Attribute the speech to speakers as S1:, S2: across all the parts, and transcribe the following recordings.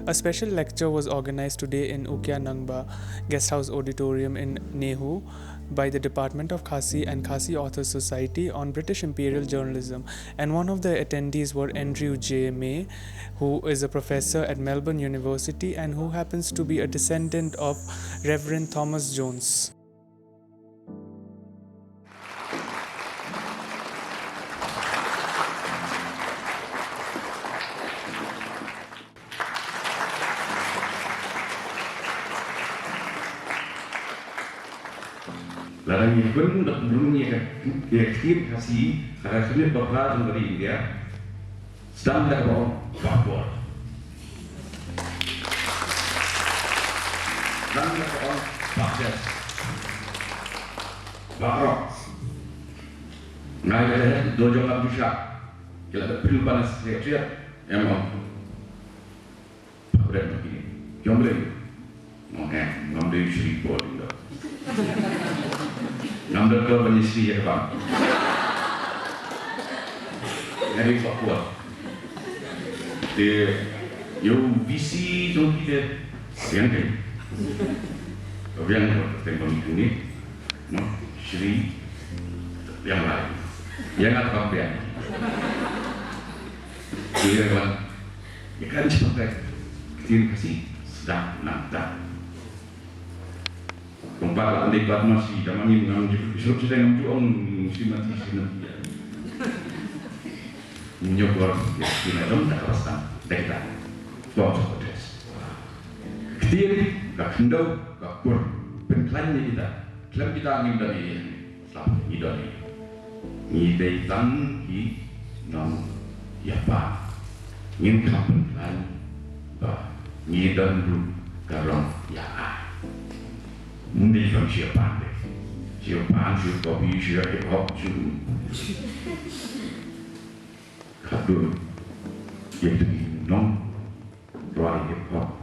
S1: A special lecture was organized today in Ukya Nangba Guest House Auditorium in NEHU by the Department of Khasi and Khasi Authors Society on British Imperial Journalism, and one of the attendees were Andrew J. May, who is a professor at Melbourne University and who happens to be a descendant of Reverend Thomas Jones.
S2: Larang pun nak berumnya aktif kasih kalau sudah berapa dari India sedang dah bawa sedang dah bawa pakaian barok naik dah dojo nak bisa kalau ada perubahan sekejap emang apa begini jomble ngambil istri boleh tak ngambil ke istri ya bang hari Papua dia you visi tu kita yang ni yang tempat ini no Sri yang lain yang apa yang dia kan cepat terima kasih sedang nak Kumpul lebat masih zaman ini mengambil suruh saya mengambil orang mati menyokor sinetron tak terasa dekat tuan protes ketir gak kendau gak kur penklaimnya kita klaim kita angin dari selama ini dari ini datang di nam apa ingin kapan klaim bah ini dan ru garang ya Mungkin siapa deh, siapa kopi, siapa hip hop, kado, yang tu non, roy hip hop,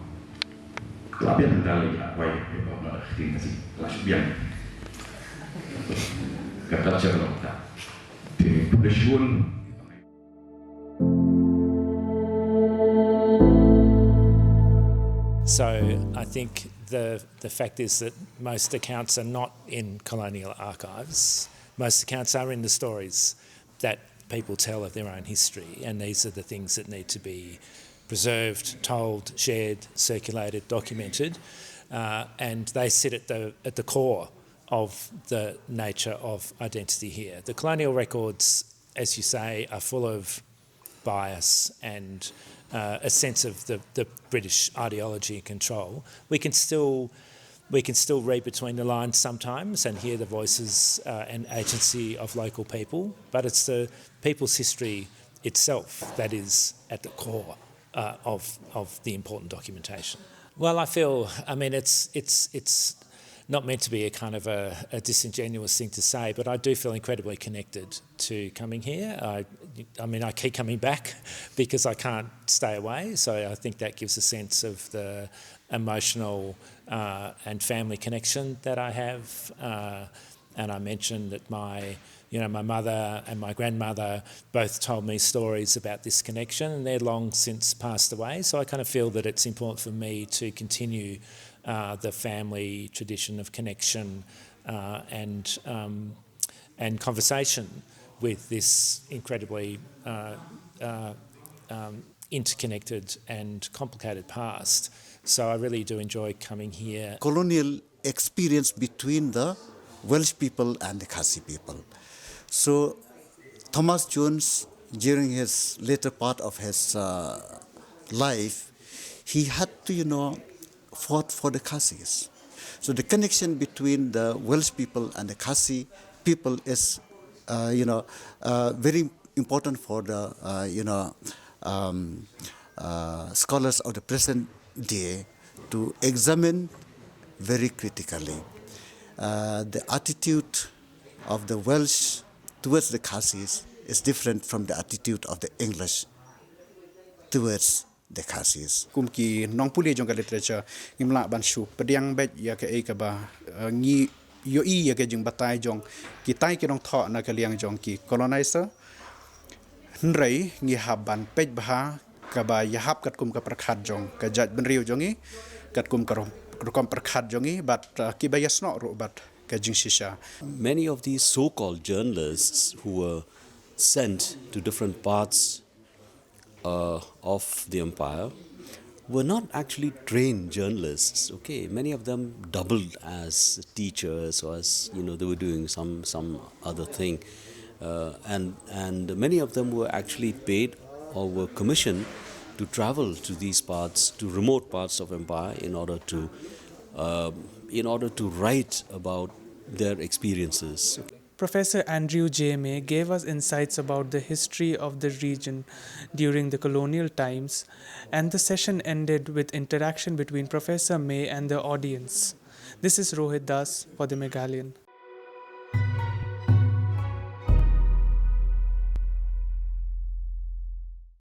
S2: kelabian kali apa hip hop nak tinggal sih, kelabian, kata cerita tak, di Pulau
S3: So I think the fact is that most accounts are not in colonial archives. Most accounts are in the stories that people tell of their own history, and these are the things that need to be preserved, told, shared, circulated, documented, and they sit at the core of the nature of identity here. The colonial records, as you say, are full of bias and a sense of the British ideology and control. We can still read between the lines sometimes and hear the voices and agency of local people, but it's the people's history itself that is at the core of the important documentation. Well, I mean, it's not meant to be a kind of a disingenuous thing to say, but I do feel incredibly connected to coming here. I mean, I keep coming back because I can't stay away, so I think that gives a sense of the emotional and family connection that I have. And I mentioned that my mother and my grandmother both told me stories about this connection, and they're long since passed away, so I kind of feel that it's important for me to continue the family tradition of connection and conversation with this incredibly interconnected and complicated past. So I really do enjoy coming here.
S4: Colonial experience between the Welsh people and the Khasi people. So Thomas Jones, during his later part of his life, he had to, fought for the Khasis. So the connection between the Welsh people and the Khasi people is, very important for the, scholars of the present day to examine very critically the attitude of the Welsh towards the Khasis is different from the attitude of the English towards the Khasis.
S5: Kumki nong puli jong ka literature ngimla ban shu pediang bet ya ke e ka ba ngi yo I ya ke jing batai jong ki tai ki nong tho na ka liang jong ki colonizer nrei ngi haban pej ba kaba yahap kat kum ka prakhat jong ka jat ben riu jongi kat kum ka rom prakhat jongi but ki bayas no ro but ka jing shisha.
S6: Many of these so-called journalists who were sent to different parts of the empire were not actually trained journalists. Okay, many of them doubled as teachers or as they were doing some other thing, and many of them were actually paid or were commissioned to travel to these parts, to remote parts of empire, in order to write about their experiences.
S1: Professor Andrew J. May gave us insights about the history of the region during the colonial times, and the session ended with interaction between Professor May and the audience. This is Rohit Das for the Meghalayan.